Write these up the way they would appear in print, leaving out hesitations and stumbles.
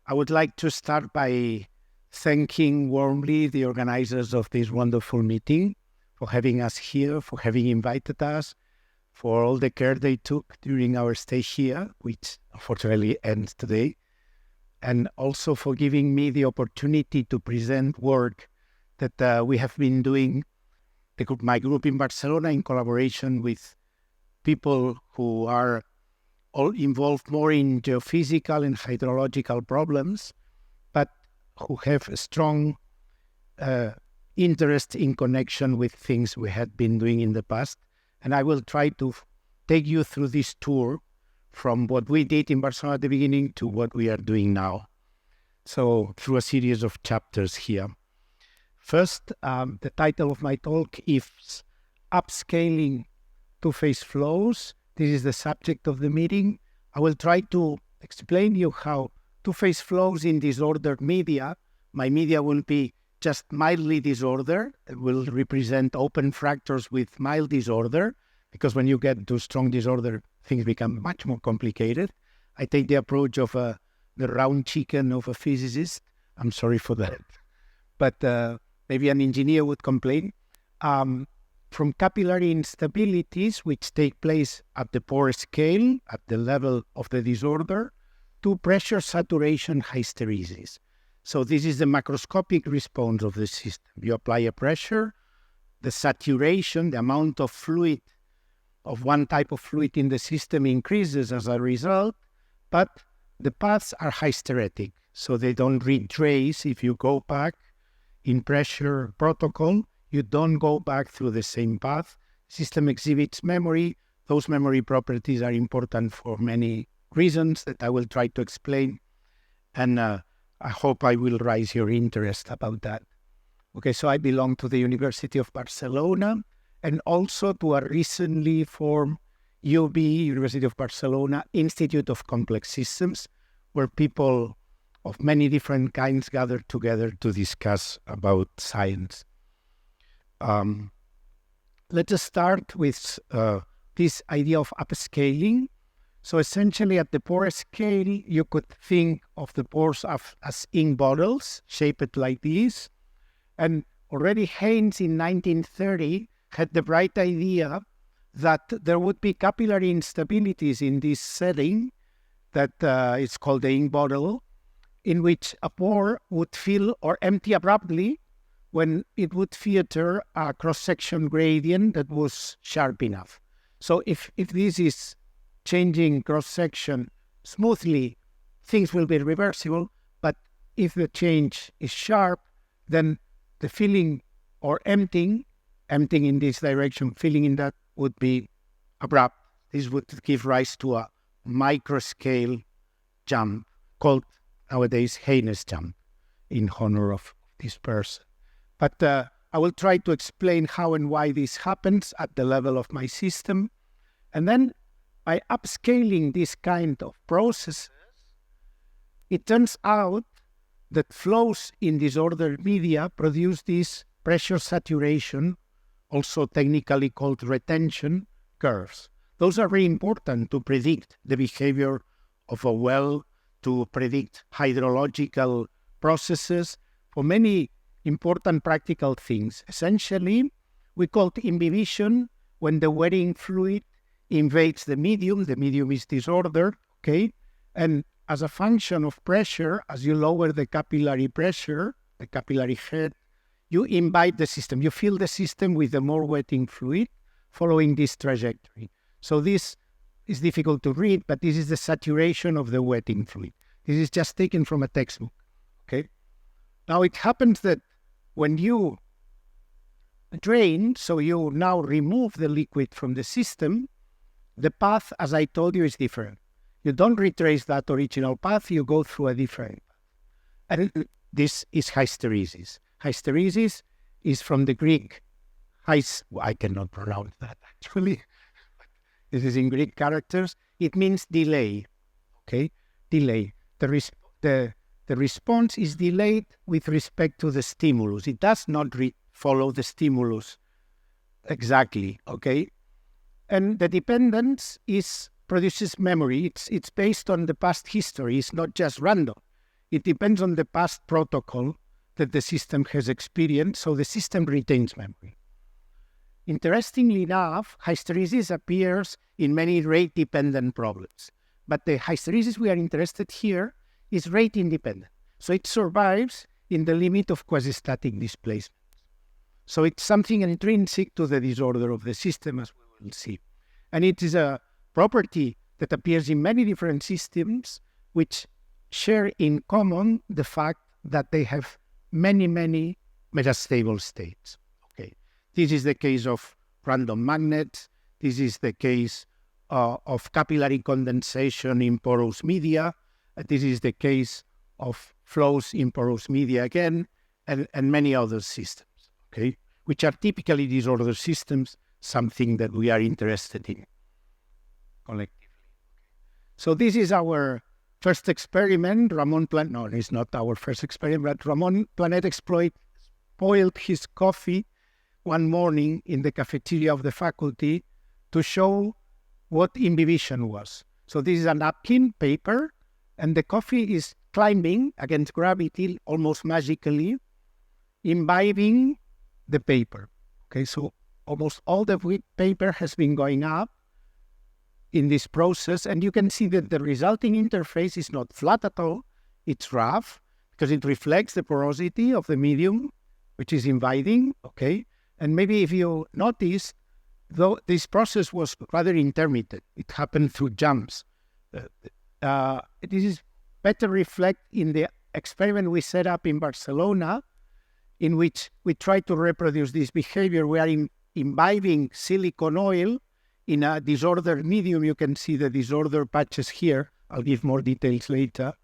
I would like to start by thanking warmly the organizers of this wonderful meeting for having us here, for having invited us, for all the care they took during our stay here, which unfortunately ends today, and also for giving me the opportunity to present work that we have been doing, my group in Barcelona, in collaboration with people who are all involved more in geophysical and hydrological problems, but who have a strong interest in connection with things we had been doing in the past. And I will try to take you through this tour from what we did in Barcelona at the beginning to what we are doing now. So through a series of chapters here. First, the title of my talk is Upscaling Two-Phase Flows. This is the subject of the meeting. I will try to explain you how two-phase flows in disordered media. My media will be just mildly disordered. It will represent open fractures with mild disorder, because when you get to strong disorder, things become much more complicated. I take the approach of the round chicken of a physicist. I'm sorry for that. But maybe an engineer would complain. From capillary instabilities, which take place at the pore scale, at the level of the disorder, to pressure saturation hysteresis. So this is the macroscopic response of the system. You apply a pressure, the saturation, the amount of fluid, of one type of fluid in the system increases as a result, but the paths are hysteretic, so they don't retrace. If you go back in pressure protocol, you don't go back through the same path. System exhibits memory. Those memory properties are important for many reasons that I will try to explain. And I hope I will raise your interest about that. Okay, so I belong to the University of Barcelona and also to a recently formed UB, University of Barcelona, Institute of Complex Systems, where people of many different kinds gather together to discuss about science. Let us start with this idea of upscaling. So essentially at the pore scale, you could think of the pores as ink bottles shaped like this. And already Haynes in 1930 had the bright idea that there would be capillary instabilities in this setting that is called the ink bottle, in which a pore would fill or empty abruptly when it would theater a cross-section gradient that was sharp enough. So if this is changing cross-section smoothly, things will be reversible, but if the change is sharp, then the filling or emptying in this direction, filling in that would be abrupt. This would give rise to a microscale jump called nowadays Haynes jump in honor of this person. But I will try to explain how and why this happens at the level of my system. And then by upscaling this kind of processes, it turns out that flows in disordered media produce this pressure saturation, also technically called retention curves. Those are very important to predict the behavior of a well, to predict hydrological processes, for many important practical things. Essentially, we call it imbibition when the wetting fluid invades the medium is disordered, okay? And as a function of pressure, as you lower the capillary pressure, the capillary head, you imbibe the system. You fill the system with the more wetting fluid following this trajectory. So this is difficult to read, but this is the saturation of the wetting fluid. This is just taken from a textbook, okay? Now it happens that when you drain, so you now remove the liquid from the system, the path, as I told you, is different. You don't retrace that original path, you go through a different path. And this is hysteresis. Hysteresis is from the Greek, I cannot pronounce that actually. This is in Greek characters. It means delay, okay? Delay. The response is delayed with respect to the stimulus. It does not follow the stimulus exactly, okay? And the dependence produces memory. It's based on the past history. It's not just random. It depends on the past protocol that the system has experienced, so the system retains memory. Interestingly enough, hysteresis appears in many rate-dependent problems. But the hysteresis we are interested here is rate-independent. So it survives in the limit of quasi-static displacement. So it's something intrinsic to the disorder of the system, as we will see. And it is a property that appears in many different systems, which share in common the fact that they have many, many metastable states. Okay, this is the case of random magnets. This is the case of capillary condensation in porous media. This is the case of flows in porous media again, and many other systems. Okay, which are typically disordered systems, something that we are interested in collectively. So this is our first experiment. No, it's not our first experiment, but Ramon Planet spoiled his coffee one morning in the cafeteria of the faculty to show what imbibition was. So this is a napkin paper, and the coffee is climbing against gravity almost magically, imbibing the paper. Okay, so almost all the paper has been going up in this process, and you can see that the resulting interface is not flat at all. It's rough because it reflects the porosity of the medium, which is imbibing. Okay, and maybe if you notice, though this process was rather intermittent, it happened through jumps. This is better reflect in the experiment we set up in Barcelona, in which we try to reproduce this behavior. We are imbibing silicone oil in a disordered medium. You can see the disordered patches here. I'll give more details later.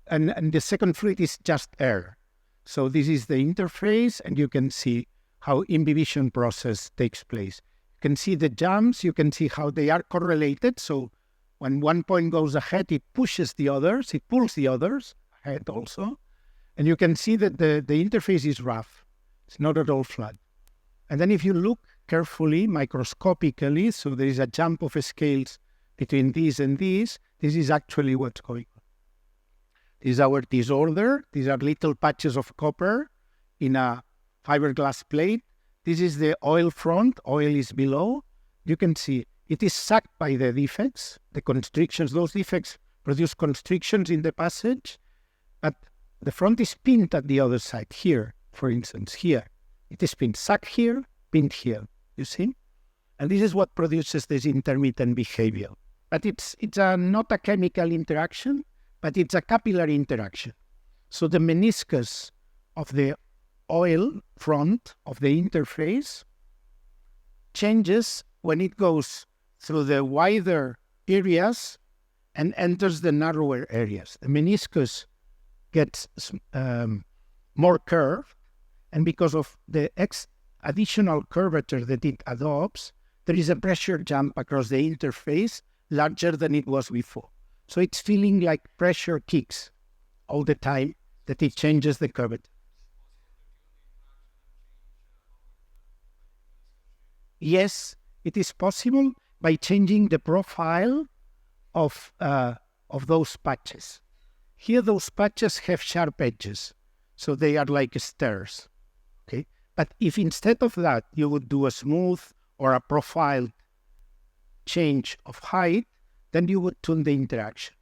And the second fluid is just air. So this is the interface, and you can see how imbibition process takes place. You can see the jumps. You can see how they are correlated. So when one point goes ahead, it pushes the others. It pulls the others ahead also. And you can see that the interface is rough. It's not at all flat. And then if you look carefully, microscopically, so there is a jump of scales between these and these. This is actually what's going on. This is our disorder. These are little patches of copper in a fiberglass plate. This is the oil front. Oil is below. You can see it is sucked by the defects, the constrictions. Those defects produce constrictions in the passage, but the front is pinned at the other side here, for instance, here. It is pinned, sucked here, pinned here, you see? And this is what produces this intermittent behavior. But it's not a chemical interaction, but it's a capillary interaction. So the meniscus of the oil front of the interface changes when it goes through the wider areas and enters the narrower areas. The meniscus gets more curved, and because of the additional curvature that it adopts, there is a pressure jump across the interface larger than it was before. So it's feeling like pressure kicks all the time that it changes the curvature. Yes, it is possible by changing the profile of those patches. Here, those patches have sharp edges, so they are like stairs, okay? But if instead of that, you would do a smooth or a profile change of height, then you would tune the interaction.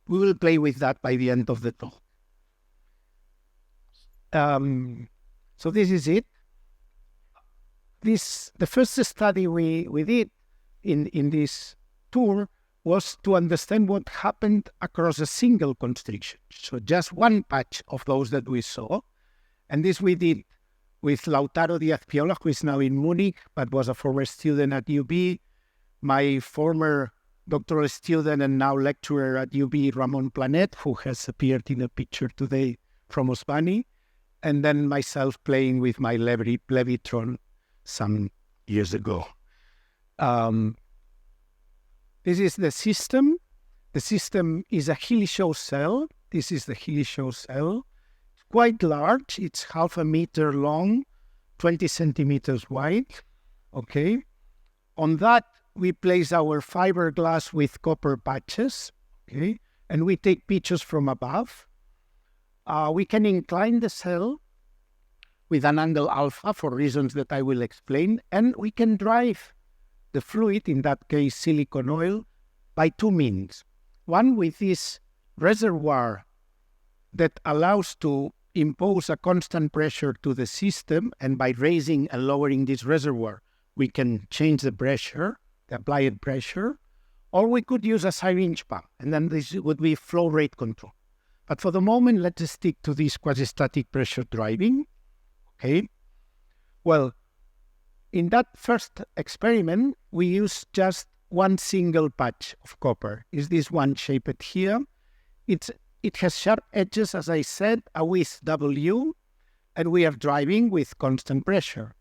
We will play with that by the end of the talk. So this is it. The first study we did in this tour was to understand what happened across a single constriction. So just one patch of those that we saw. And this we did with Lautaro Diaz-Piola, who is now in Munich, but was a former student at UB, my former doctoral student and now lecturer at UB, Ramon Planet, who has appeared in a picture today from Osbani, and then myself playing with my Levitron some years ago. This is the system. The system is a Hilly-Shaw cell. This is the Hilly-Shaw cell. It's quite large. It's 0.5 meter long, 20 centimeters wide. Okay. On that, we place our fiberglass with copper patches. Okay. And we take pictures from above. we can incline the cell with an angle alpha for reasons that I will explain, and we can drive the fluid, in that case silicone oil, by two means. One, with this reservoir that allows to impose a constant pressure to the system, and by raising and lowering this reservoir, we can change the pressure, the applied pressure, or we could use a syringe pump, and then this would be flow rate control. But for the moment, let's stick to this quasi-static pressure driving. Okay. Well, in that first experiment, we used just one single patch of copper. Is this one shaped here? It has sharp edges, as I said, a width W, and we are driving with constant pressure.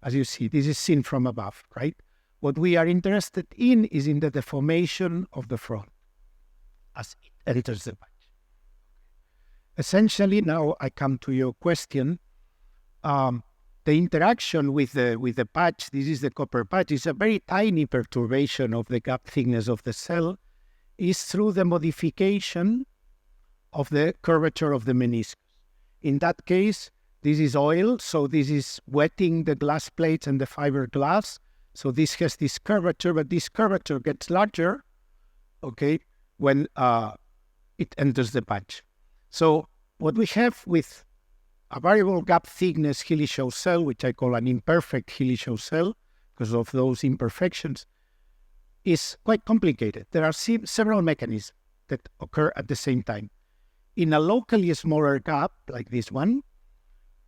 As you see, this is seen from above, right? What we are interested in is in the deformation of the front as it enters the patch. Essentially, now I come to your question. The interaction with the patch, this is the copper patch, is a very tiny perturbation of the gap thickness of the cell, is through the modification of the curvature of the meniscus. In that case, this is oil, so this is wetting the glass plates and the fiberglass. So this has this curvature, but this curvature gets larger, okay, when it enters the patch. So what we have with a variable gap thickness Hilly-Shaw cell, which I call an imperfect Hilly-Shaw cell because of those imperfections, is quite complicated. There are several mechanisms that occur at the same time. In a locally smaller gap, like this one,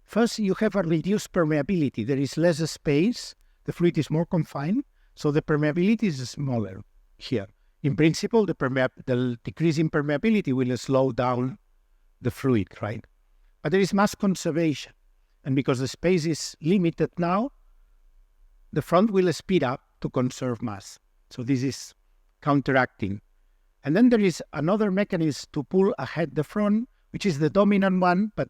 first you have a reduced permeability. There is less space, the fluid is more confined, so the permeability is smaller here. In principle, the decrease in permeability will slow down the fluid, right? But there is mass conservation. And because the space is limited now, the front will speed up to conserve mass. So this is counteracting. And then there is another mechanism to pull ahead the front, which is the dominant one, but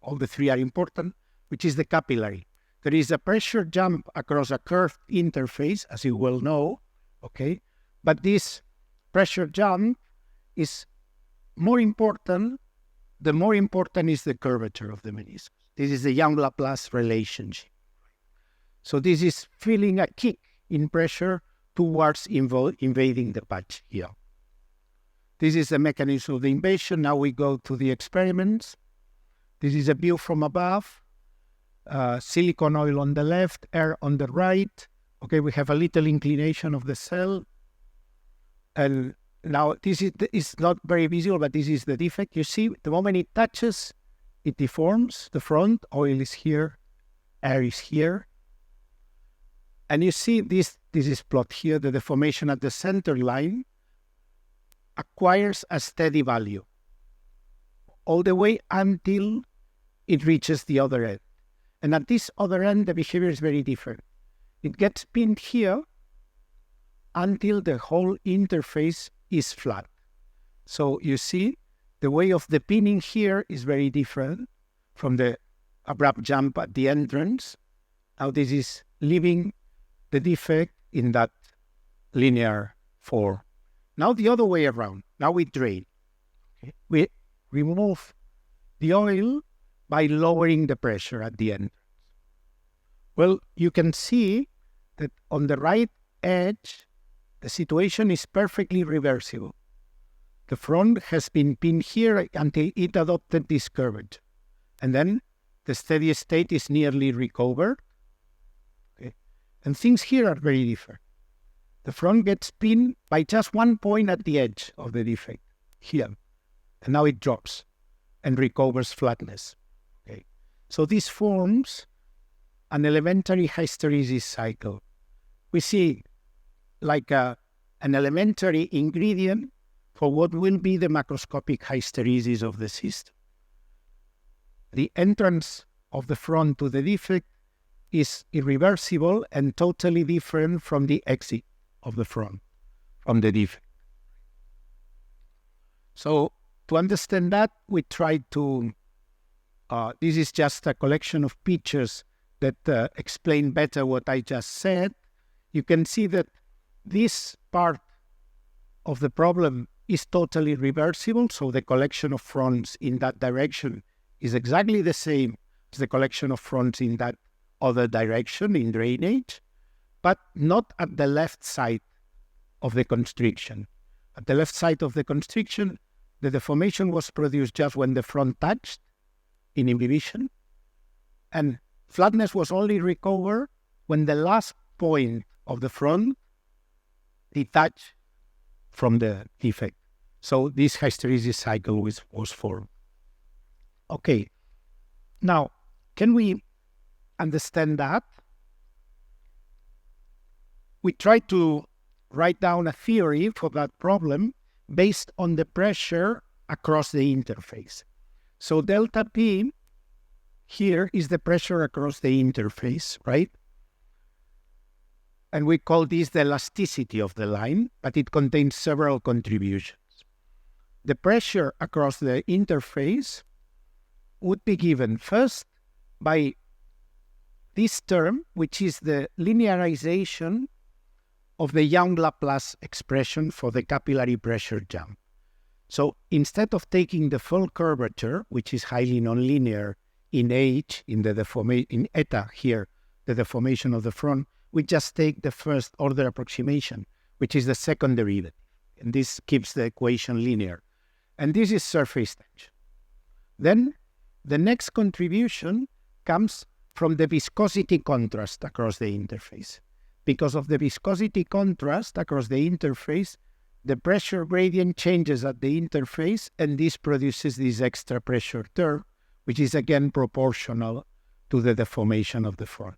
all the three are important, which is the capillary. There is a pressure jump across a curved interface, as you well know, okay? But this pressure jump is more important. The more important is the curvature of the meniscus. This is the Young-Laplace relationship. So this is feeling a kick in pressure towards invading the patch here. This is the mechanism of the invasion. Now we go to the experiments. This is a view from above. Silicone oil on the left, air on the right. Okay, we have a little inclination of the cell. And now, this is not very visible, but this is the defect. You see, the moment it touches, it deforms the front. Oil is here, air is here. And you see this is plot here. The deformation at the center line acquires a steady value all the way until it reaches the other end. And at this other end, the behavior is very different. It gets pinned here until the whole interface is flat. So you see, the way of the pinning here is very different from the abrupt jump at the entrance. Now this is leaving the defect in that linear form. Now the other way around. Now we drain. Okay. We remove the oil by lowering the pressure at the entrance. Well, you can see that on the right edge, the situation is perfectly reversible. The front has been pinned here until it adopted this curvature. And then the steady state is nearly recovered. Okay. And things here are very different. The front gets pinned by just one point at the edge of the defect, here. And now it drops and recovers flatness. Okay. So this forms an elementary hysteresis cycle. We see like an elementary ingredient for what will be the macroscopic hysteresis of the system. The entrance of the front to the defect is irreversible and totally different from the exit of the front from the defect. So to understand that, we tried to, this is just a collection of pictures that explain better what I just said. You can see that this part of the problem is totally reversible, so the collection of fronts in that direction is exactly the same as the collection of fronts in that other direction in drainage, but not at the left side of the constriction. At the left side of the constriction, the deformation was produced just when the front touched in inhibition, and flatness was only recovered when the last point of the front detached from the defect. So this hysteresis cycle was formed. Okay, now can we understand that? We try to write down a theory for that problem based on the pressure across the interface. So delta P here is the pressure across the interface, right? And we call this the elasticity of the line, but it contains several contributions. The pressure across the interface would be given first by this term, which is the linearization of the Young-Laplace expression for the capillary pressure jump. So instead of taking the full curvature, which is highly nonlinear in H, in eta here, the deformation of the front, we just take the first order approximation, which is the second derivative. And this keeps the equation linear. And this is surface tension. Then the next contribution comes from the viscosity contrast across the interface. Because of the viscosity contrast across the interface, the pressure gradient changes at the interface, and this produces this extra pressure term, which is again proportional to the deformation of the front.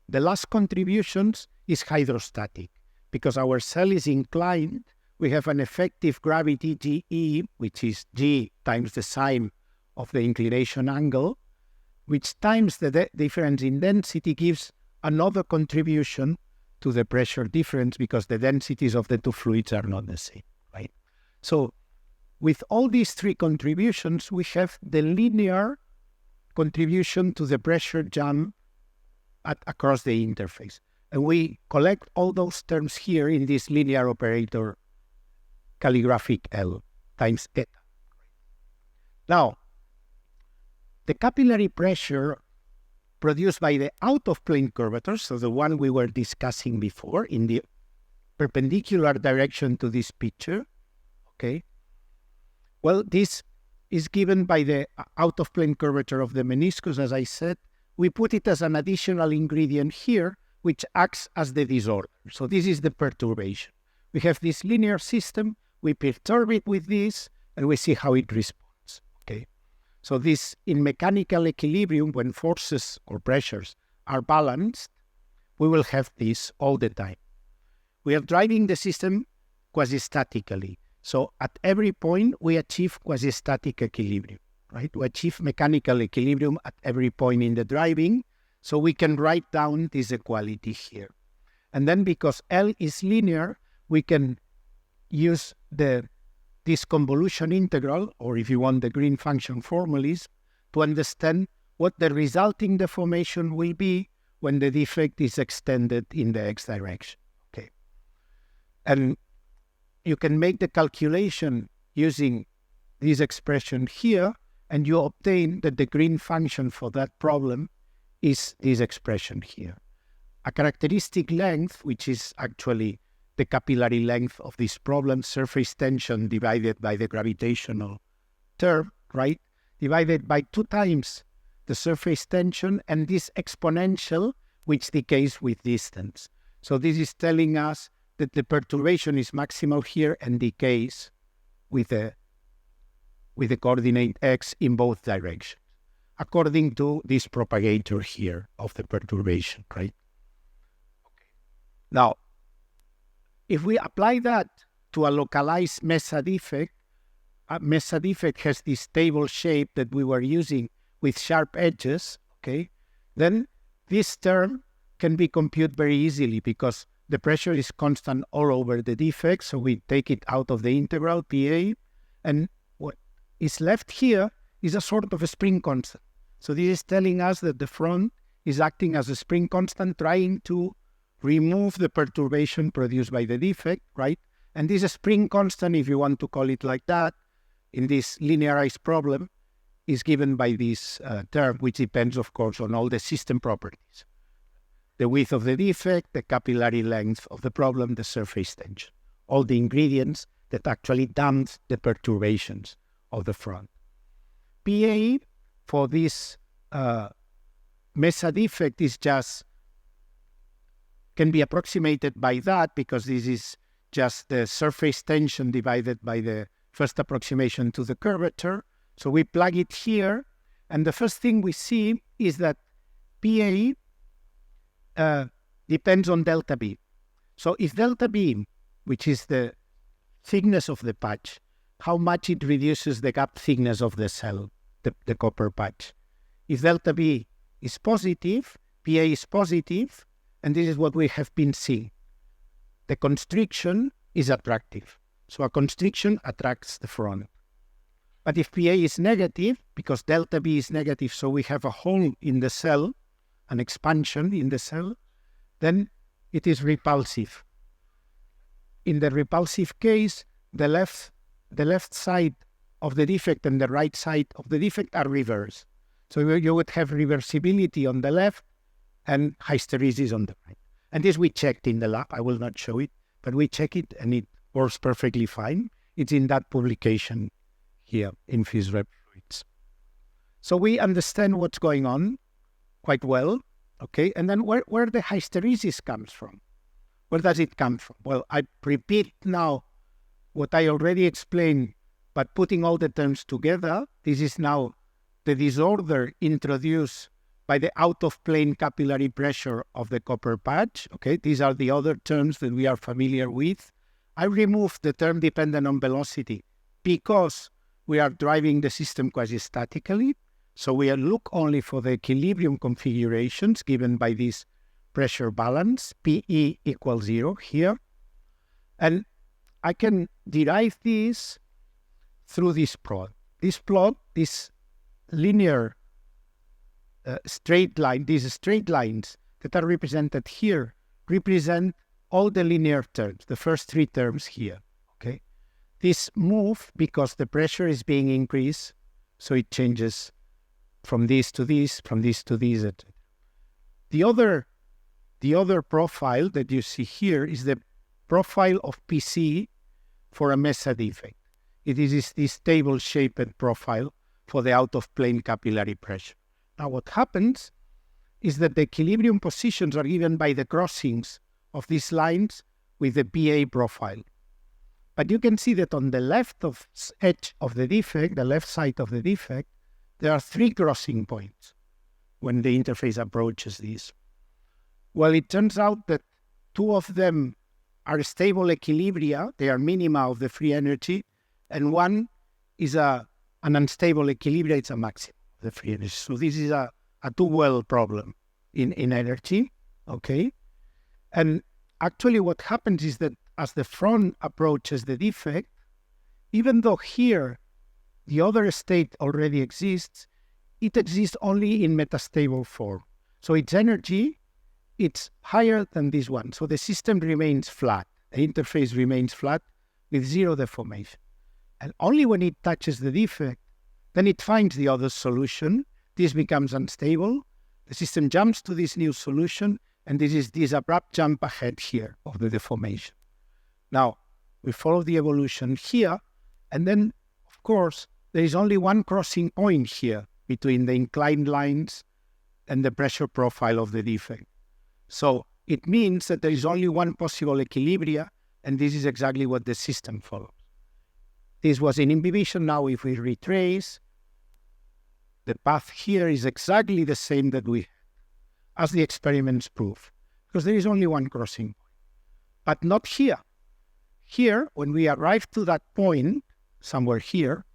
The last contributions is hydrostatic. Because our cell is inclined, we have an effective gravity Ge, which is G times the sine of the inclination angle, which times the difference in density gives another contribution to the pressure difference because the densities of the two fluids are not the same, right? So with all these three contributions, we have the linear contribution to the pressure jump across the interface. And we collect all those terms here in this linear operator calligraphic L times eta. Now, the capillary pressure produced by the out-of-plane curvature, so the one we were discussing before in the perpendicular direction to this picture, okay? Well, this is given by the out-of-plane curvature of the meniscus, as I said. We put it as an additional ingredient here, which acts as the disorder. So this is the perturbation. We have this linear system, we perturb it with this, and we see how it responds, okay? So this, in mechanical equilibrium, when forces or pressures are balanced, we will have this all the time. We are driving the system quasi-statically. So at every point, we achieve quasi-static equilibrium, right? We achieve mechanical equilibrium at every point in the driving, so we can write down this equality here. And then because L is linear, we can use this convolution integral, or if you want the green function formulas, to understand what the resulting deformation will be when the defect is extended in the x direction. Okay, and you can make the calculation using this expression here, and you obtain that the green function for that problem is this expression here. A characteristic length, which is actually the capillary length of this problem, surface tension divided by the gravitational term, right? Divided by 2 times the surface tension and this exponential, which decays with distance. So this is telling us that the perturbation is maximal here and decays with the coordinate x in both directions, according to this propagator here of the perturbation, right? Okay. Now, if we apply that to a localized mesa defect, a mesa defect has this table shape that we were using with sharp edges, okay? Then this term can be computed very easily because the pressure is constant all over the defect, so we take it out of the integral, PA, and what is left here is a sort of a spring constant. So this is telling us that the front is acting as a spring constant, trying to remove the perturbation produced by the defect, right? And this spring constant, if you want to call it like that, in this linearized problem, is given by this term, which depends, of course, on all the system properties. The width of the defect, the capillary length of the problem, the surface tension. All the ingredients that actually damp the perturbations of the front. PA for this Mesa defect is just, can be approximated by that, because this is just the surface tension divided by the first approximation to the curvature. So we plug it here, and the first thing we see is that PA depends on delta B. So if delta B, which is the thickness of the patch, how much it reduces the gap thickness of the cell, the copper patch. If delta B is positive, PA is positive, and this is what we have been seeing. The constriction is attractive. So a constriction attracts the front. But if PA is negative, because delta B is negative, so we have a hole in the cell, an expansion in the cell, then it is repulsive. In the repulsive case, the left side of the defect and the right side of the defect are reversed. So you would have reversibility on the left and hysteresis on the right. And this we checked in the lab. I will not show it, but we check it and it works perfectly fine. It's in that publication here in PhysRep Fluids. So we understand what's going on quite well, okay? And then where the hysteresis comes from? Where does it come from? Well, I repeat now what I already explained, but putting all the terms together, this is now the disorder introduced by the out-of-plane capillary pressure of the copper patch. Okay, these are the other terms that we are familiar with. I removed the term dependent on velocity because we are driving the system quasi-statically. So we look only for the equilibrium configurations given by this pressure balance, PE equals 0 here. And I can derive this through this plot. This plot, this linear straight line, these straight lines that are represented here represent all the linear terms, the first three terms here, okay? This move because the pressure is being increased, so it changes from this to this, from this to this, etc. The other profile that you see here is the profile of PC for a Mesa defect. It is this table-shaped profile for the out-of-plane capillary pressure. Now what happens is that the equilibrium positions are given by the crossings of these lines with the PA profile. But you can see that on the left edge of the defect, the left side of the defect, there are three crossing points when the interface approaches this. Well, it turns out that two of them are stable equilibria, they are minima of the free energy, and one is an unstable equilibria, it's a maximum of the free energy. So this is a two-well problem in energy, okay? And actually what happens is that as the front approaches the defect, even though here the other state already exists, it exists only in metastable form. So its energy, it's higher than this one. So the system remains flat. The interface remains flat with zero deformation. And only when it touches the defect, then it finds the other solution. This becomes unstable. The system jumps to this new solution, and this is this abrupt jump ahead here of the deformation. Now, we follow the evolution here, and then, of course, there is only one crossing point here between the inclined lines and the pressure profile of the defect. So it means that there is only one possible equilibria, and this is exactly what the system follows. This was in imbibition. Now, if we retrace, the path here is exactly the same that we had, as the experiments prove, because there is only one crossing point. But not here. Here, when we arrive to that point, somewhere here,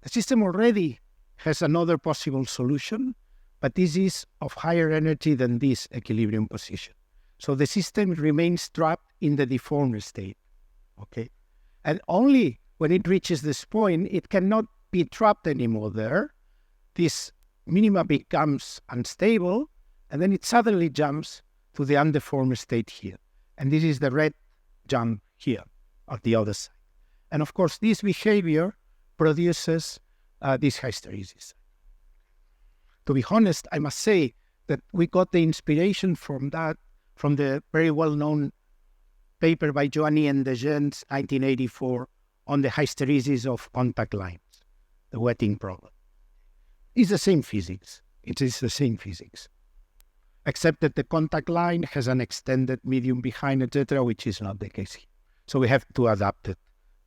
the system already has another possible solution, but this is of higher energy than this equilibrium position. So the system remains trapped in the deformed state, okay? And only when it reaches this point, it cannot be trapped anymore there. This minima becomes unstable, and then it suddenly jumps to the undeformed state here. And this is the red jump here. at the other side. And of course, this behavior produces this hysteresis. To be honest, I must say that we got the inspiration from that, from the very well-known paper by Joanny and Degens, 1984, on the hysteresis of contact lines, the wetting problem. It's the same physics. It is the same physics, except that the contact line has an extended medium behind, etc., which is not the case here. So we have to adapt it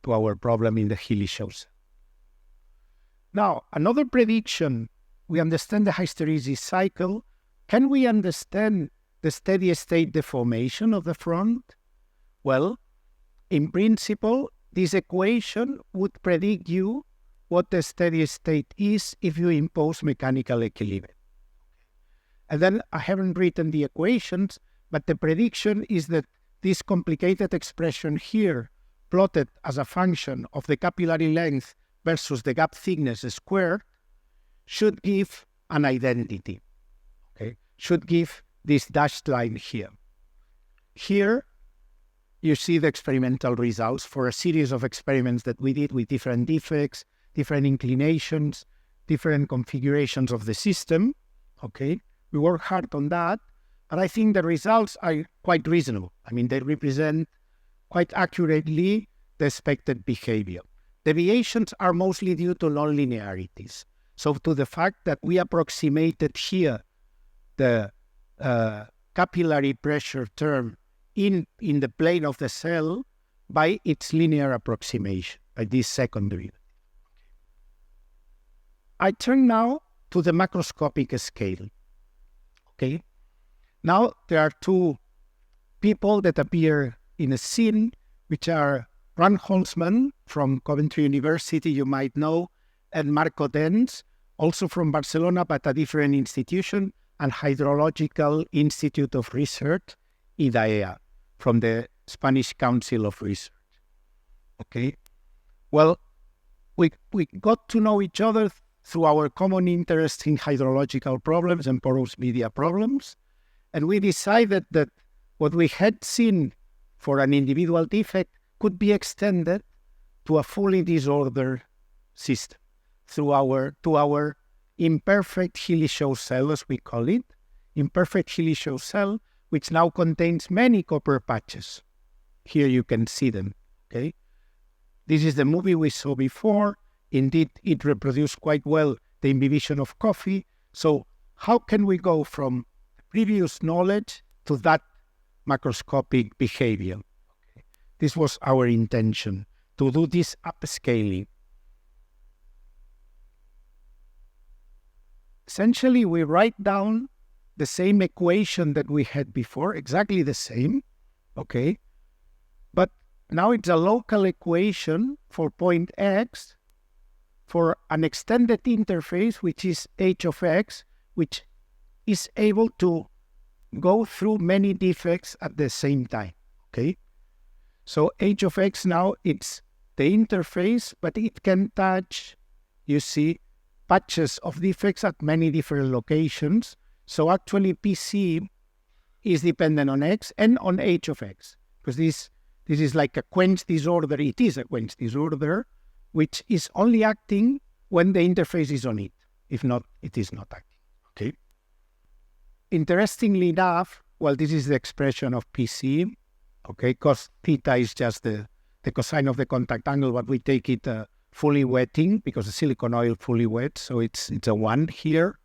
to our problem in the Hilly-Shaw cell. Now, another prediction, we understand the hysteresis cycle. Can we understand the steady state deformation of the front? Well, in principle, this equation would predict you what the steady state is if you impose mechanical equilibrium. And then I haven't written the equations, but the prediction is that this complicated expression here, plotted as a function of the capillary length versus the gap thickness squared, should give an identity, okay? Should give this dashed line here. Here, you see the experimental results for a series of experiments that we did with different defects, different inclinations, different configurations of the system, okay? We worked hard on that, but I think the results are quite reasonable. I mean, they represent quite accurately the expected behavior. Deviations are mostly due to nonlinearities. So to the fact that we approximated here the capillary pressure term in the plane of the cell by its linear approximation, by this second derivative. I turn now to the macroscopic scale. Okay. Now there are two people that appear in a scene, which are Ran Holzman from Coventry University, you might know, and Marco Dens, also from Barcelona, but a different institution, and Hydrological Institute of Research, IDAEA, from the Spanish Council of Research. Okay. Well, we got to know each other through our common interest in hydrological problems and porous media problems. And we decided that what we had seen for an individual defect could be extended to a fully disordered system to our imperfect Hilly-Shaw cell, as we call it, imperfect Hilly-Shaw cell, which now contains many copper patches. Here you can see them, okay? This is the movie we saw before. Indeed, it reproduced quite well the imbibition of coffee. So how can we go from previous knowledge to that macroscopic behavior? Okay. This was our intention, to do this upscaling. Essentially, we write down the same equation that we had before, exactly the same, okay? But now it's a local equation for point x, for an extended interface, which is h of x, which is able to go through many defects at the same time, okay? So h of x now, it's the interface, but it can touch, you see, patches of defects at many different locations. So actually PC is dependent on x and on h of x, because this is like a quench disorder. It is a quench disorder, which is only acting when the interface is on it. If not, it is not acting, okay? Interestingly enough, well, this is the expression of PC, okay? Cos theta is just the cosine of the contact angle, but we take it fully wetting because the silicone oil fully wet, so it's a 1 here,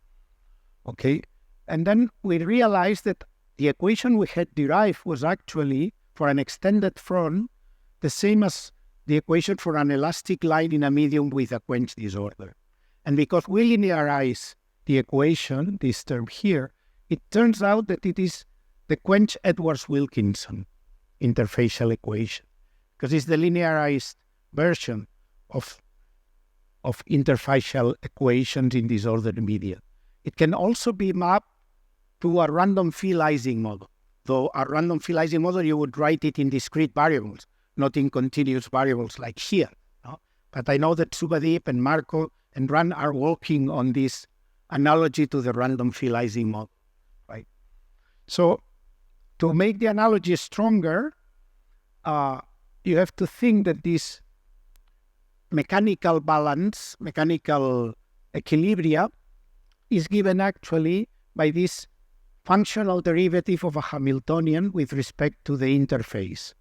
okay? And then we realized that the equation we had derived was actually, for an extended front, the same as the equation for an elastic line in a medium with a quench disorder. And because we linearize the equation, this term here, it turns out that it is the Quench-Edwards-Wilkinson interfacial equation, because it's the linearized version of interfacial equations in disordered media. It can also be mapped to a random field Ising model. Though a random field Ising model, you would write it in discrete variables, not in continuous variables like here. No? But I know that Subhadeep and Marco and Ran are working on this analogy to the random field Ising model, right? So to make the analogy stronger, you have to think that this mechanical balance, mechanical equilibria, is given actually by this functional derivative of a Hamiltonian with respect to the interface.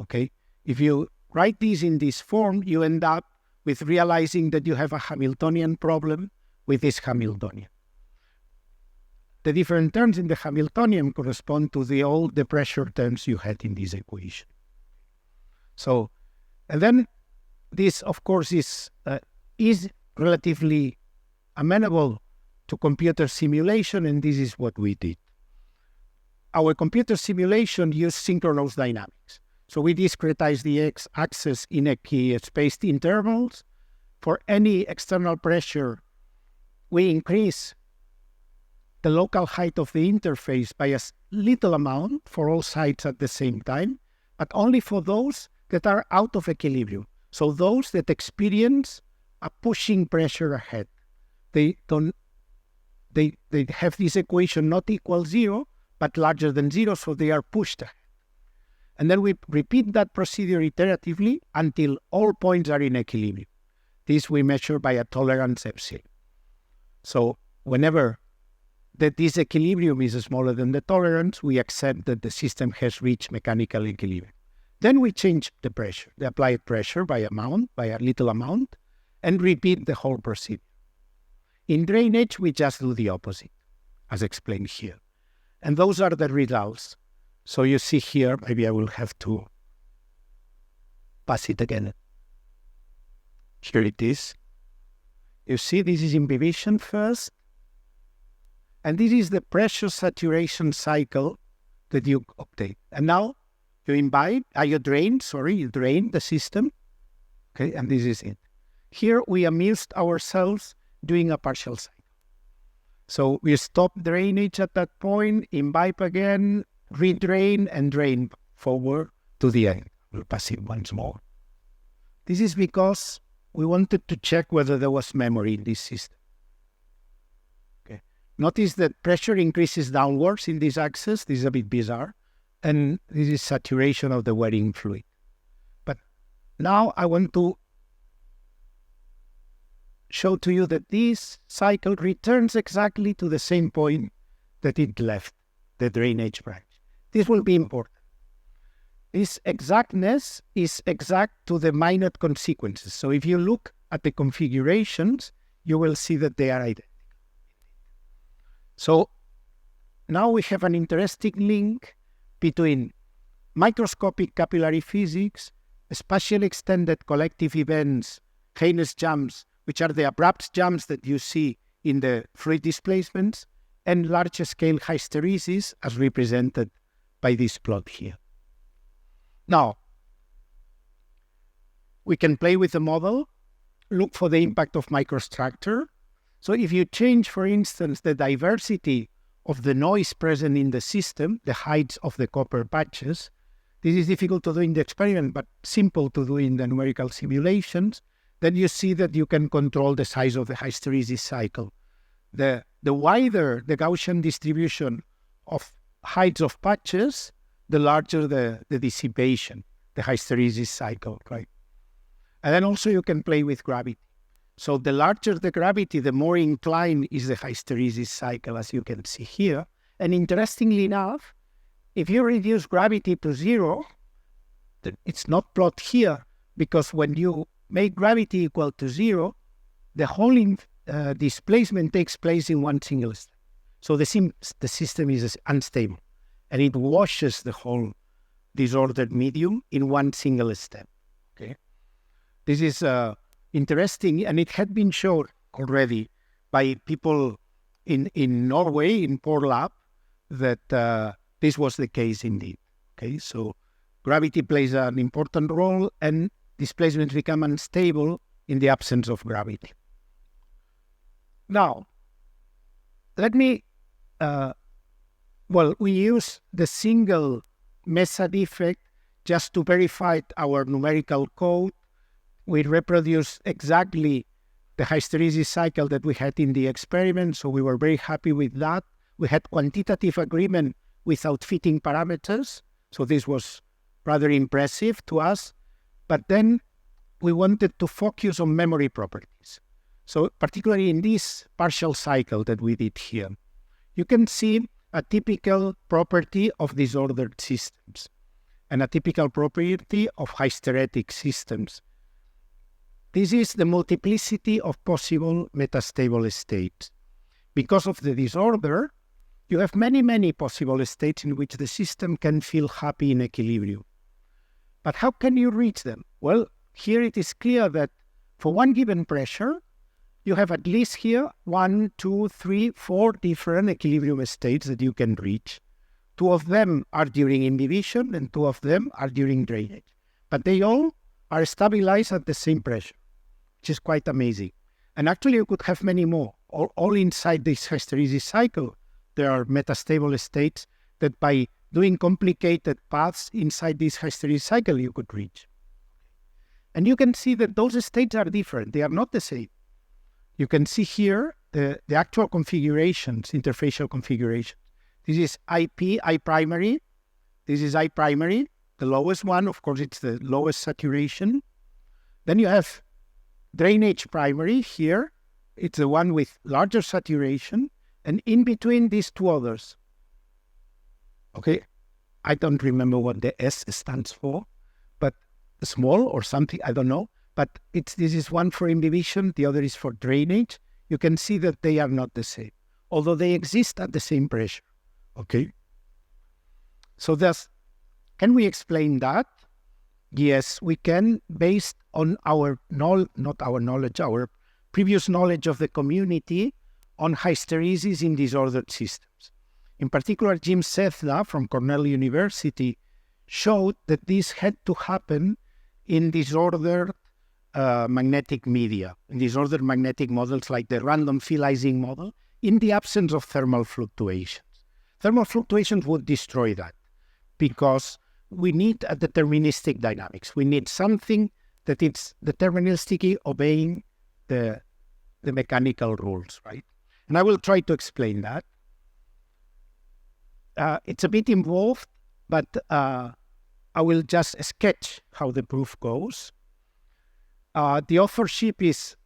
Okay, if you write this in this form, you end up with realizing that you have a Hamiltonian problem with this Hamiltonian. The different terms in the Hamiltonian correspond to the pressure terms you had in this equation. So, and then this, of course, is relatively amenable to computer simulation, and this is what we did. Our computer simulation used synchronous dynamics. So we discretize the x-axis in spaced intervals. For any external pressure, we increase the local height of the interface by a little amount for all sides at the same time, but only for those that are out of equilibrium. So those that experience a pushing pressure ahead. They have this equation not equal 0, but larger than 0, so they are pushed ahead. And then we repeat that procedure iteratively until all points are in equilibrium. This we measure by a tolerance epsilon. So whenever the disequilibrium is smaller than the tolerance, we accept that the system has reached mechanical equilibrium. Then we change the pressure, the applied pressure by a little amount, and repeat the whole procedure. In drainage, we just do the opposite, as explained here. And those are the results. So you see here, maybe I will have to pass it again. Here it is. You see, this is imbibition first. And this is the pressure saturation cycle that you obtain. And now you drain the system. Okay, and this is it. Here we amused ourselves doing a partial cycle. So we stop drainage at that point, imbibe again, redrain, and drain forward to the end. We'll pass it once more. This is because we wanted to check whether there was memory in this system. Okay. Notice that pressure increases downwards in this axis. This is a bit bizarre. And this is saturation of the wearing fluid. But now I want to show to you that this cycle returns exactly to the same point that it left, the drainage branch. This will be important. This exactness is exact to the minute consequences. So if you look at the configurations, you will see that they are identical. So now we have an interesting link between microscopic capillary physics, spatially extended collective events, Haynes jumps, which are the abrupt jumps that you see in the fluid displacements, and large-scale hysteresis as represented by this plot here. Now, we can play with the model, look for the impact of microstructure. So if you change, for instance, the diversity of the noise present in the system, the heights of the copper patches, this is difficult to do in the experiment, but simple to do in the numerical simulations, then you see that you can control the size of the hysteresis cycle. The wider the Gaussian distribution of heights of patches, the larger the dissipation, the hysteresis cycle, right? And then also you can play with gravity. So the larger the gravity, the more inclined is the hysteresis cycle, as you can see here. And interestingly enough, if you reduce gravity to 0, it's not plotted here, because when you make gravity equal to 0, the whole displacement takes place in one single step. So the system is unstable, and it washes the whole disordered medium in one single step. Okay, this is interesting, and it had been shown already by people in Norway, in Porlab, that this was the case indeed. Okay, so gravity plays an important role, and displacements become unstable in the absence of gravity. Now, let me, we use the single Mesa defect just to verify our numerical code. We reproduce exactly the hysteresis cycle that we had in the experiment, so we were very happy with that. We had quantitative agreement without fitting parameters, so this was rather impressive to us. but then we wanted to focus on memory properties. So particularly in this partial cycle that we did here, you can see a typical property of disordered systems and a typical property of hysteretic systems. This is the multiplicity of possible metastable states. Because of the disorder, you have many, many possible states in which the system can feel happy in equilibrium. But how can you reach them? Well, here it is clear that for one given pressure, you have at least here 1, 2, 3, 4 different equilibrium states that you can reach. 2 of them are during imbibition and 2 of them are during drainage. But they all are stabilized at the same pressure, which is quite amazing. And actually you could have many more, all inside this hysteresis cycle. There are metastable states that by doing complicated paths inside this hysteresis cycle you could reach. And you can see that those states are different. They are not the same. You can see here the actual configurations, interfacial configurations. This is IP, I primary. This is I primary, the lowest one. Of course, it's the lowest saturation. Then you have drainage primary here. It's the one with larger saturation. And in between these 2 others. Okay, I don't remember what the S stands for, but small or something, I don't know. But this is one for imbibition, the other is for drainage. You can see that they are not the same, although they exist at the same pressure. Okay. So can we explain that? Yes, we can, based on our our previous knowledge of the community on hysteresis in disordered systems. In particular, Jim Sethna from Cornell University showed that this had to happen in disordered magnetic media, in disordered magnetic models like the random Field-Ising model, in the absence of thermal fluctuations. Thermal fluctuations would destroy that because we need a deterministic dynamics. We need something that it's deterministically obeying the mechanical rules, right? And I will try to explain that. It's a bit involved, but I will just sketch how the proof goes. The authorship is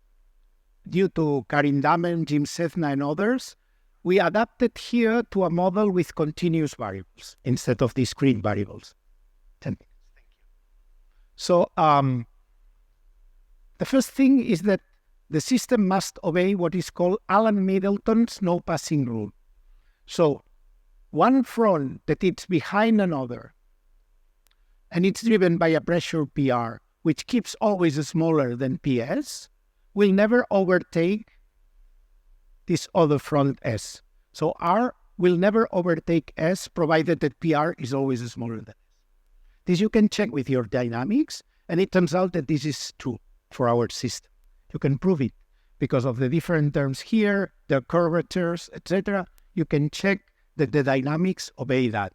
due to Karin Dahmen, Jim Sethna, and others. We adapted here to a model with continuous variables instead of discrete variables. 10 minutes, thank you. So the first thing is that the system must obey what is called Alan Middleton's no-passing rule. So one front that it's behind another, and it's driven by a pressure PR, which keeps always smaller than PS, will never overtake this other front S. So R will never overtake S, provided that PR is always smaller than S. This you can check with your dynamics, and it turns out that this is true for our system. You can prove it because of the different terms here, the curvatures, etc. You can check that the dynamics obey that.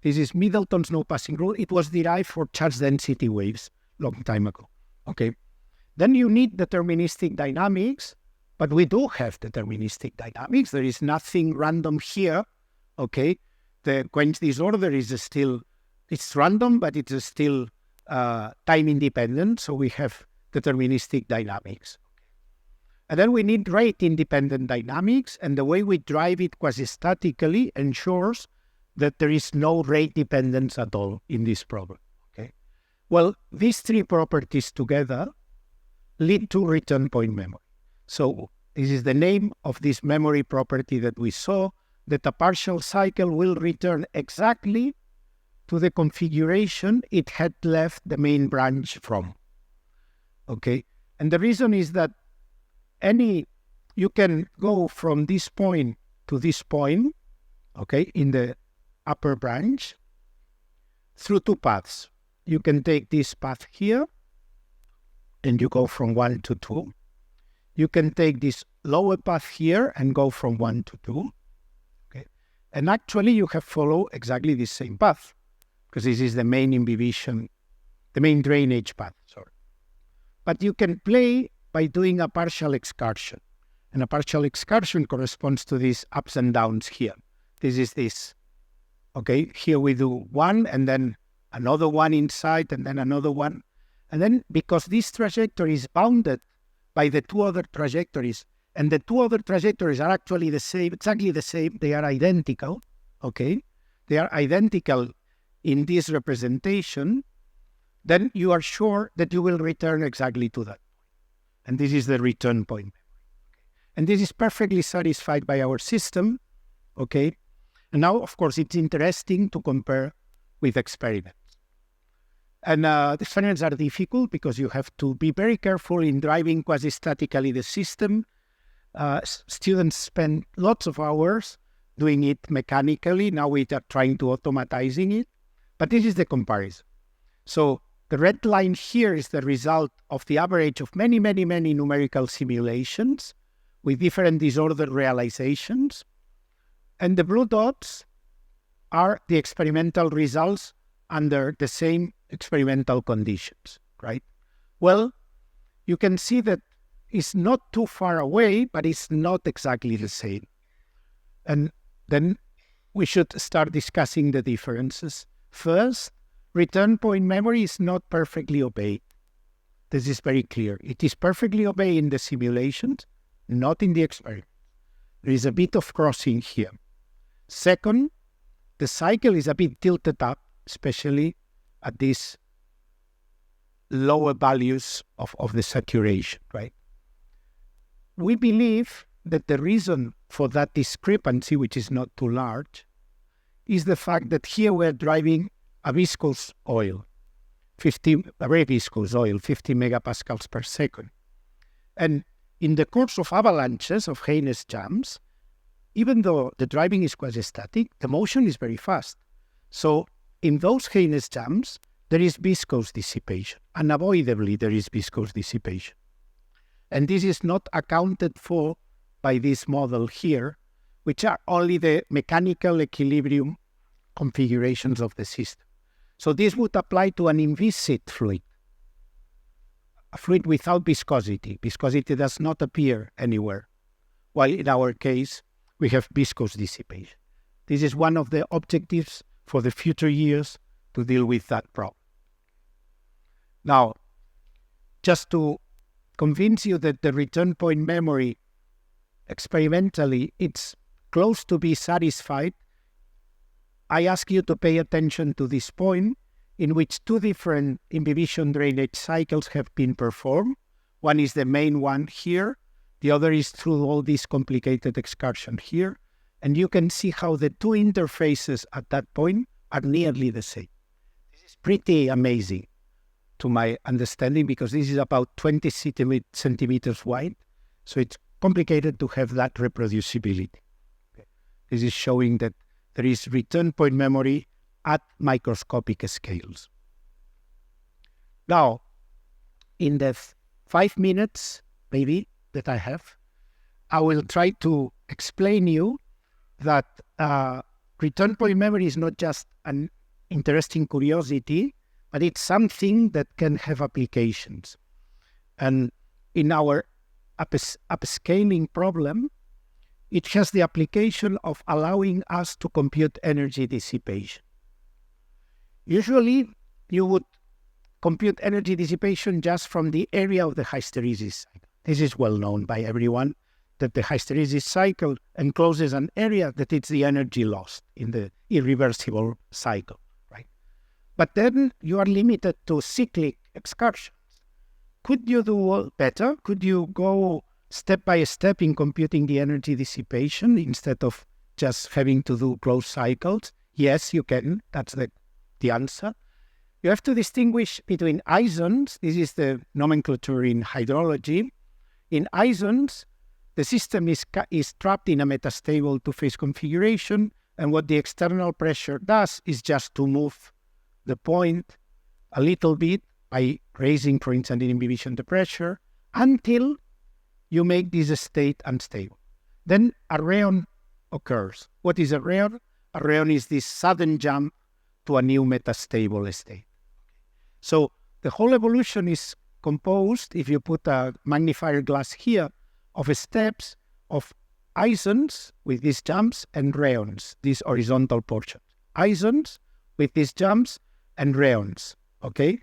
This is Middleton's no-passing rule. It was derived for charge density waves long time ago. Okay. Then you need deterministic dynamics, but we do have deterministic dynamics. There is nothing random here. Okay. The quench disorder is still, it's random, but it's still time independent. So we have deterministic dynamics. And then we need rate-independent dynamics, and the way we drive it quasi-statically ensures that there is no rate dependence at all in this problem. Okay. Well, these 3 properties together lead to return point memory. So this is the name of this memory property that we saw, that a partial cycle will return exactly to the configuration it had left the main branch from. Okay. And the reason is that you can go from this point to this point, okay, in the upper branch, through 2 paths. You can take this path here, and you go from 1 to 2. You can take this lower path here and go from 1 to 2. Okay, and actually you have followed exactly the same path, because this is the main imbibition, the main drainage path, sorry. But you can play by doing a partial excursion. And a partial excursion corresponds to these ups and downs here. This is this. Okay, here we do one, and then another one inside, and then another one. And then because this trajectory is bounded by the two other trajectories, and the two other trajectories are actually the same, exactly the same, they are identical, okay? They are identical in this representation, then you are sure that you will return exactly to that. And this is the return point. And this is perfectly satisfied by our system, okay? And now, of course, it's interesting to compare with experiments. And the experiments are difficult because you have to be very careful in driving quasi-statically the system. Students spend lots of hours doing it mechanically. Now we are trying to automatizing it. But this is the comparison. So the red line here is the result of the average of many, many, many numerical simulations with different disorder realizations. And the blue dots are the experimental results under the same experimental conditions, right? Well, you can see that it's not too far away, but it's not exactly the same. And then we should start discussing the differences. First, return point memory is not perfectly obeyed. This is very clear. It is perfectly obeyed in the simulations, not in the experiment. There is a bit of crossing here. Second, the cycle is a bit tilted up, especially at these lower values of the saturation, right? We believe that the reason for that discrepancy, which is not too large, is the fact that here we're driving a viscous oil, a very viscous oil, 50 megapascals per second. And in the course of avalanches of heinous jams, even though the driving is quasi-static, the motion is very fast. So in those heinous jams, there is viscous dissipation. Unavoidably, there is viscous dissipation. And this is not accounted for by this model here, which are only the mechanical equilibrium configurations of the system. So this would apply to an inviscid fluid, a fluid without viscosity. Viscosity does not appear anywhere, while in our case, we have viscous dissipation. This is one of the objectives for the future years to deal with that problem. Now, just to convince you that the return point memory experimentally it's close to be satisfied, I ask you to pay attention to this point in which two different imbibition drainage cycles have been performed. One is the main one here, the other is through all this complicated excursion here, and you can see how the two interfaces at that point are nearly the same. This is pretty amazing to my understanding because this is about 20 centimeters wide, so it's complicated to have that reproducibility. Okay. This is showing that there is return point memory at microscopic scales. Now, in the 5 minutes, maybe, that I have, I will try to explain you that return point memory is not just an interesting curiosity, but it's something that can have applications. And in our upscaling problem, it has the application of allowing us to compute energy dissipation. Usually, you would compute energy dissipation just from the area of the hysteresis cycle. This is well known by everyone, that the hysteresis cycle encloses an area that is the energy lost in the irreversible cycle, right? But then you are limited to cyclic excursions. Could you do better? Could you go step by step in computing the energy dissipation instead of just having to do closed cycles? Yes, you can. That's the answer. You have to distinguish between isons. This is the nomenclature in hydrology. In isons, the system is trapped in a metastable two-phase configuration, and what the external pressure does is just to move the point a little bit by raising, for instance, in imbibition the pressure, until you make this state unstable. Then a rheon occurs. What is a rheon? A rheon is this sudden jump to a new metastable state. So the whole evolution is composed, if you put a magnifier glass here, of steps of isons with these jumps and rheons, these horizontal portions. Isons with these jumps and rheons, okay?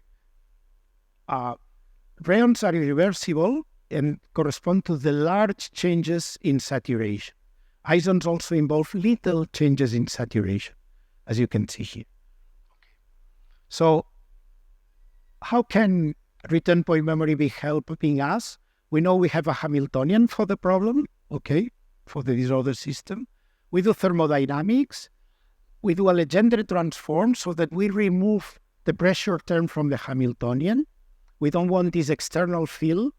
Rayons are irreversible and correspond to the large changes in saturation. Isons also involve little changes in saturation, as you can see here. So how can return point memory be helping us? We know we have a Hamiltonian for the problem, okay, for the disorder system. We do thermodynamics. We do a Legendre transform so that we remove the pressure term from the Hamiltonian. We don't want this external field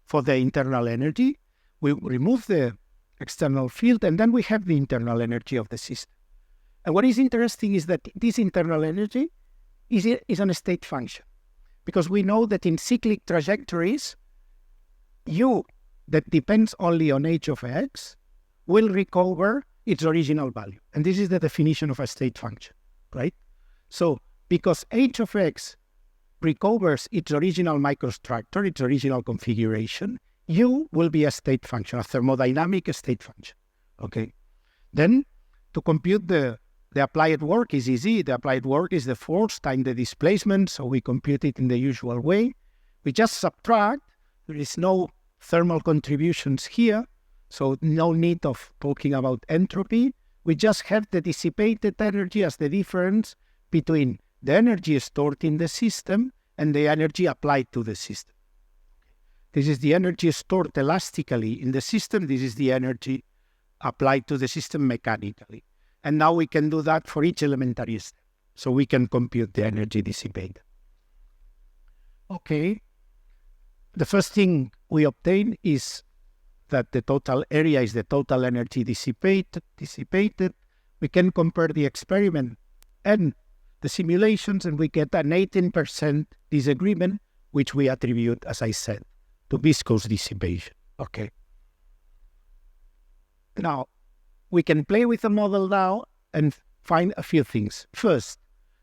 for the internal energy. We remove the external field, and then we have the internal energy of the system. And what is interesting is that this internal energy is an state function, because we know that in cyclic trajectories, U that depends only on h of x will recover its original value. And this is the definition of a state function, right? So because h of x recovers its original microstructure, its original configuration, U will be a state function, a thermodynamic state function, okay? Then to compute the applied work is easy. The applied work is the force times the displacement, so we compute it in the usual way. We just subtract. There is no thermal contributions here, so no need of talking about entropy. We just have the dissipated energy as the difference between the energy stored in the system and the energy applied to the system. This is the energy stored elastically in the system. This is the energy applied to the system mechanically. And now we can do that for each elementary step. So we can compute the energy dissipated. Okay. The first thing we obtain is that the total area is the total energy dissipated. We can compare the experiment and the simulations, and we get an 18% disagreement, which we attribute, as I said, to viscous dissipation. Okay. Now, we can play with the model now and find a few things. First,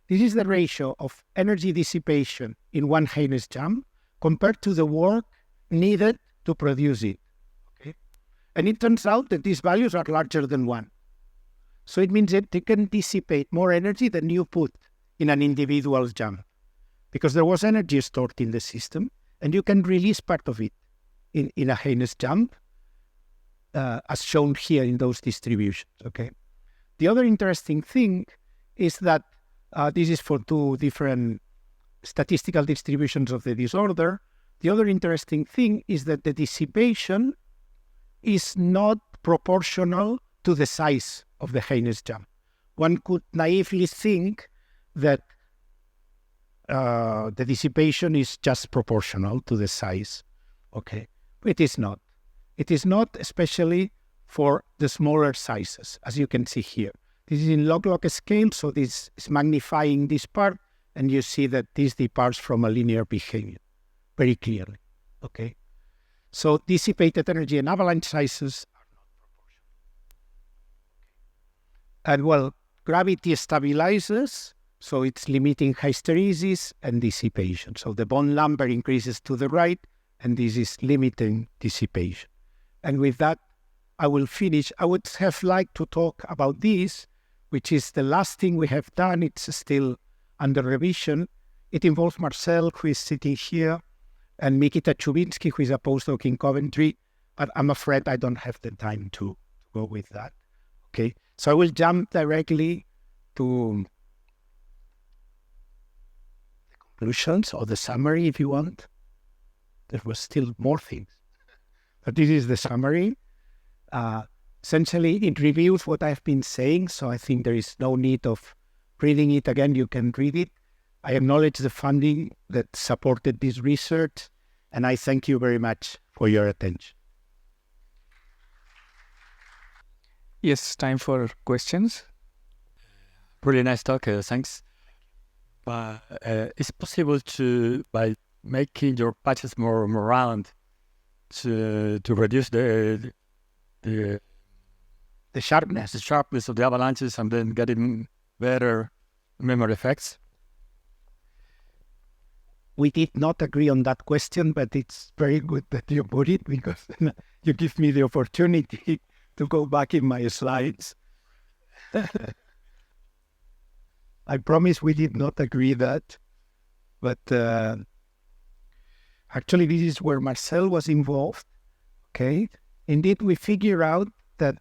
this is the ratio of energy dissipation in one Haynes jump compared to the work needed to produce it. Okay? And it turns out that these values are larger than 1. So it means that they can dissipate more energy than you put in an individual jump, because there was energy stored in the system, and you can release part of it in a Haynes jump, as shown here in those distributions. Okay. The other interesting thing is that this is for two different statistical distributions of the disorder. The other interesting thing is that the dissipation is not proportional to the size of the Haynes jump. One could naively think that the dissipation is just proportional to the size. Okay, it is not. It is not, especially for the smaller sizes, as you can see here. This is in log-log scale, so this is magnifying this part, and you see that this departs from a linear behavior very clearly. Okay, so dissipated energy and avalanche sizes are not proportional. And well, gravity stabilizes, so it's limiting hysteresis and dissipation. So the bond number increases to the right, and this is limiting dissipation. And with that, I will finish. I would have liked to talk about this, which is the last thing we have done. It's still under revision. It involves Marcel, who is sitting here, and Mikita Chubinsky, who is a postdoc in Coventry. But I'm afraid I don't have the time to go with that. Okay, so I will jump directly to the conclusions or the summary, if you want. There was still more things. But this is the summary. Essentially, it reviews what I've been saying, so I think there is no need of reading it again. You can read it. I acknowledge the funding that supported this research, and I thank you very much for your attention. Yes, time for questions. Really nice talk, thanks. It's possible to, by making your patches more round, to reduce the sharpness of the avalanches, and then getting better memory effects. We did not agree on that question, but it's very good that you put it, because you give me the opportunity to go back in my slides. I promise we did not agree that, but Actually, this is where Marcel was involved. Okay. Indeed, we figure out that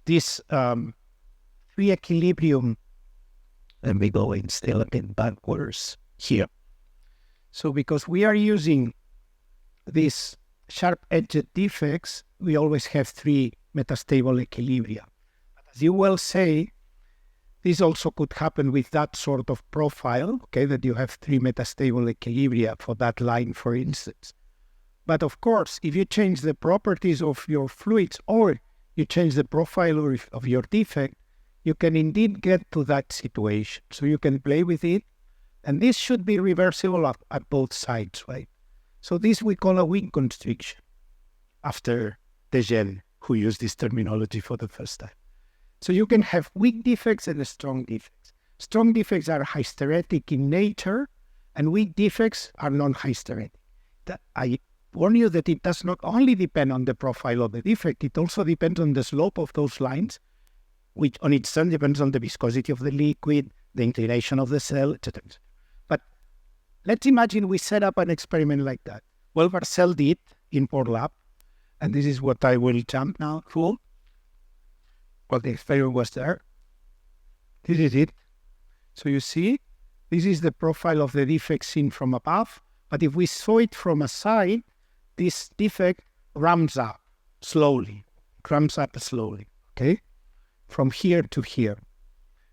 this free equilibrium, let me go in still a bit backwards here. So because we are using these sharp-edged defects, we always have three metastable equilibria. As you well say, this also could happen with that sort of profile, okay, that you have three metastable equilibria for that line, for instance. But of course, if you change the properties of your fluids or you change the profile of your defect, you can indeed get to that situation. So you can play with it, and this should be reversible at both sides, right? So this we call a weak constriction, after Degen, who used this terminology for the first time. So you can have weak defects and strong defects. Strong defects are hysteretic in nature, and weak defects are non-hysteretic. I warn you that it does not only depend on the profile of the defect, it also depends on the slope of those lines, which on its turn depends on the viscosity of the liquid, the inclination of the cell, etc. But let's imagine we set up an experiment like that. Well, Marcel did in Port Lab, and this is what I will jump now through. Well, the experiment was there. This is it. So you see, this is the profile of the defect seen from above, but if we saw it from a side, this defect ramps up slowly, okay? From here to here.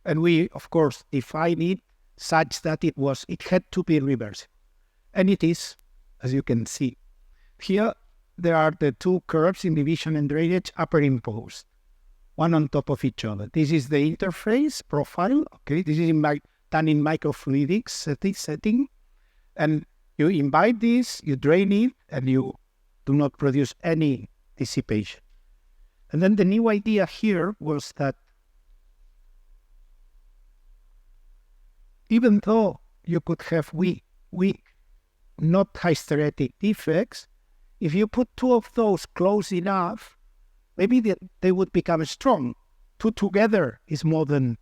And we, of course, define it such that it had to be reversible. And it is, as you can see. Here, there are the two curves in division and drainage superimposed, one on top of each other. This is the interface profile, okay? This is done in microfluidics setting. And you imbibe this, you drain it, and you do not produce any dissipation. And then the new idea here was that even though you could have weak, not hysteretic defects, if you put two of those close enough, maybe they would become strong. Two together is more than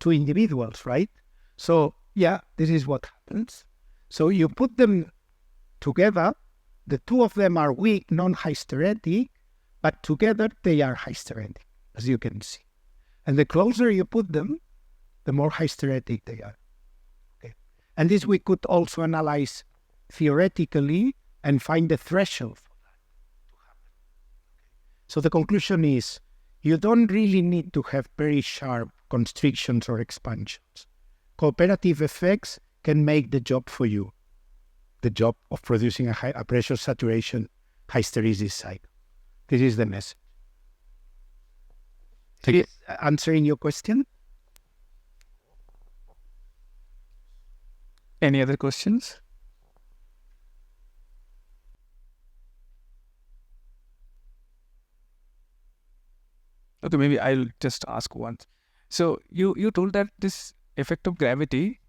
two individuals, right? So, yeah, this is what happens. So you put them together, the two of them are weak, non-hysteretic, but together they are hysteretic, as you can see. And the closer you put them, the more hysteretic they are. Okay. And this we could also analyze theoretically and find the threshold for that to happen. So the conclusion is, you don't really need to have very sharp constrictions or expansions. Cooperative effects can make the job for you, the job of producing a pressure saturation hysteresis cycle. This is the message. Is answering your question? Any other questions? Okay, maybe I'll just ask once. So you told that this effect of gravity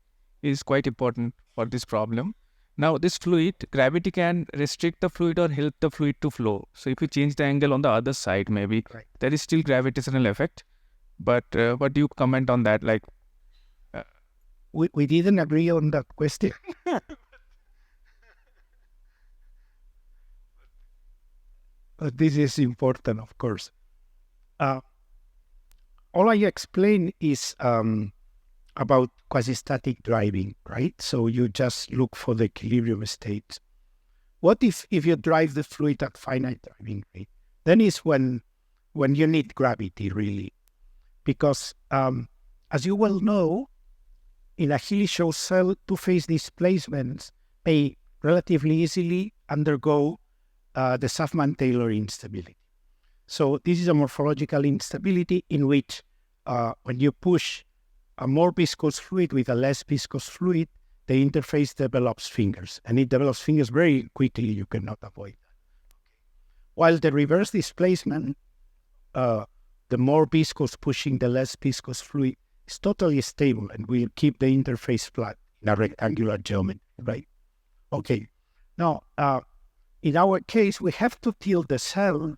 is quite important for this problem. Now this fluid, gravity can restrict the fluid or help the fluid to flow. So if you change the angle on the other side, maybe there is still gravitational effect. But what do you comment on that? Like, we didn't agree on that question. But this is important, of course. All I explain is about quasi-static driving, right? So you just look for the equilibrium state. What if you drive the fluid at finite driving rate? Then is when you need gravity, really. Because as you well know, in a Hilly-Shaw cell, two-phase displacements may relatively easily undergo the Huffman-Taylor instability. So this is a morphological instability in which when you push a more viscous fluid with a less viscous fluid, the interface develops fingers. And it develops fingers very quickly. You cannot avoid that. While the reverse displacement, the more viscous pushing the less viscous fluid, is totally stable and will keep the interface flat in a rectangular geometry, right? Okay. Now, in our case, we have to tilt the cell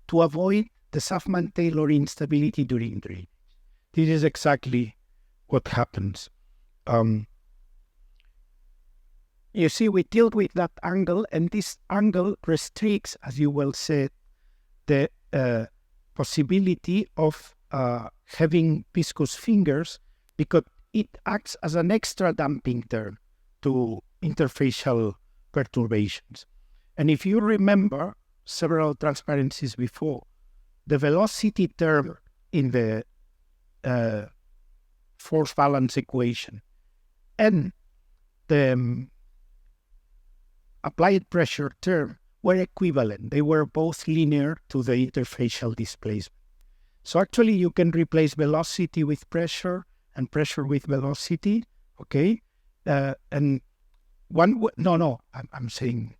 to avoid the Huffman-Taylor instability during drainage. This is exactly what happens. You see, we tilt with that angle, and this angle restricts, as you well said, the possibility of having viscous fingers, because it acts as an extra damping term to interfacial perturbations. And if you remember several transparencies before, the velocity term in the force balance equation and the applied pressure term were equivalent. They were both linear to the interfacial displacement. So actually you can replace velocity with pressure and pressure with velocity, okay? And I'm saying,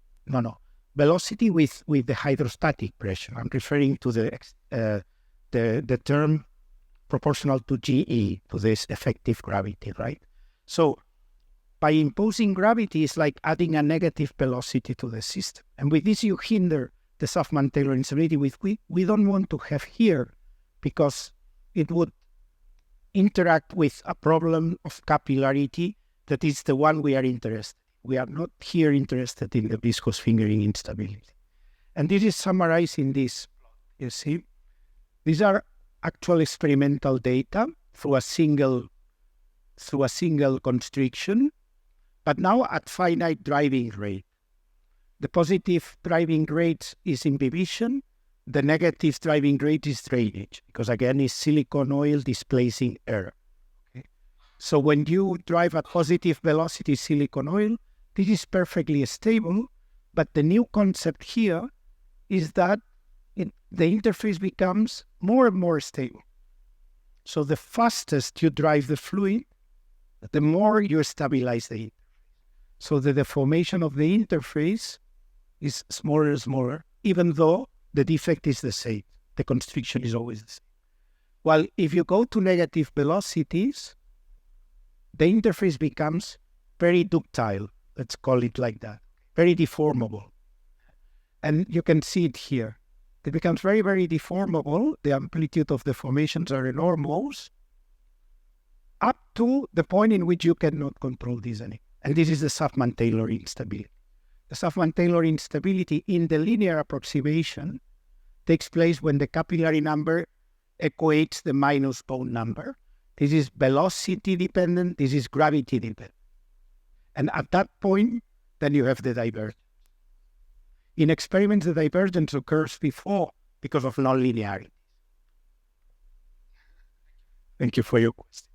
velocity with the hydrostatic pressure. I'm referring to the term proportional to GE, to this effective gravity, right? So by imposing gravity, it's like adding a negative velocity to the system. And with this, you hinder the Huffman-Taylor instability, which we don't want to have here, because it would interact with a problem of capillarity that is the one we are interested in. We are not here interested in the viscous fingering instability. And this is summarized in this plot. You see, these are actual experimental data through a single constriction, but now at finite driving rate. The positive driving rate is imbibition. The negative driving rate is drainage, because again, it's silicone oil displacing air. Okay? So when you drive at positive velocity silicone oil, this is perfectly stable, but the new concept here is that the interface becomes more and more stable. So the fastest you drive the fluid, the more you stabilize the interface. So the deformation of the interface is smaller and smaller, even though the defect is the same. The constriction is always the same. While if you go to negative velocities, the interface becomes very ductile, let's call it like that, very deformable. And you can see it here. It becomes very, very deformable. The amplitude of deformations are enormous, up to the point in which you cannot control this anymore. And this is the Huffman-Taylor instability. The Huffman-Taylor instability in the linear approximation takes place when the capillary number equates the minus bone number. This is velocity dependent, this is gravity dependent. And at that point, then you have the divergence. In experiments, the divergence occurs before because of nonlinearity. Thank you for your question.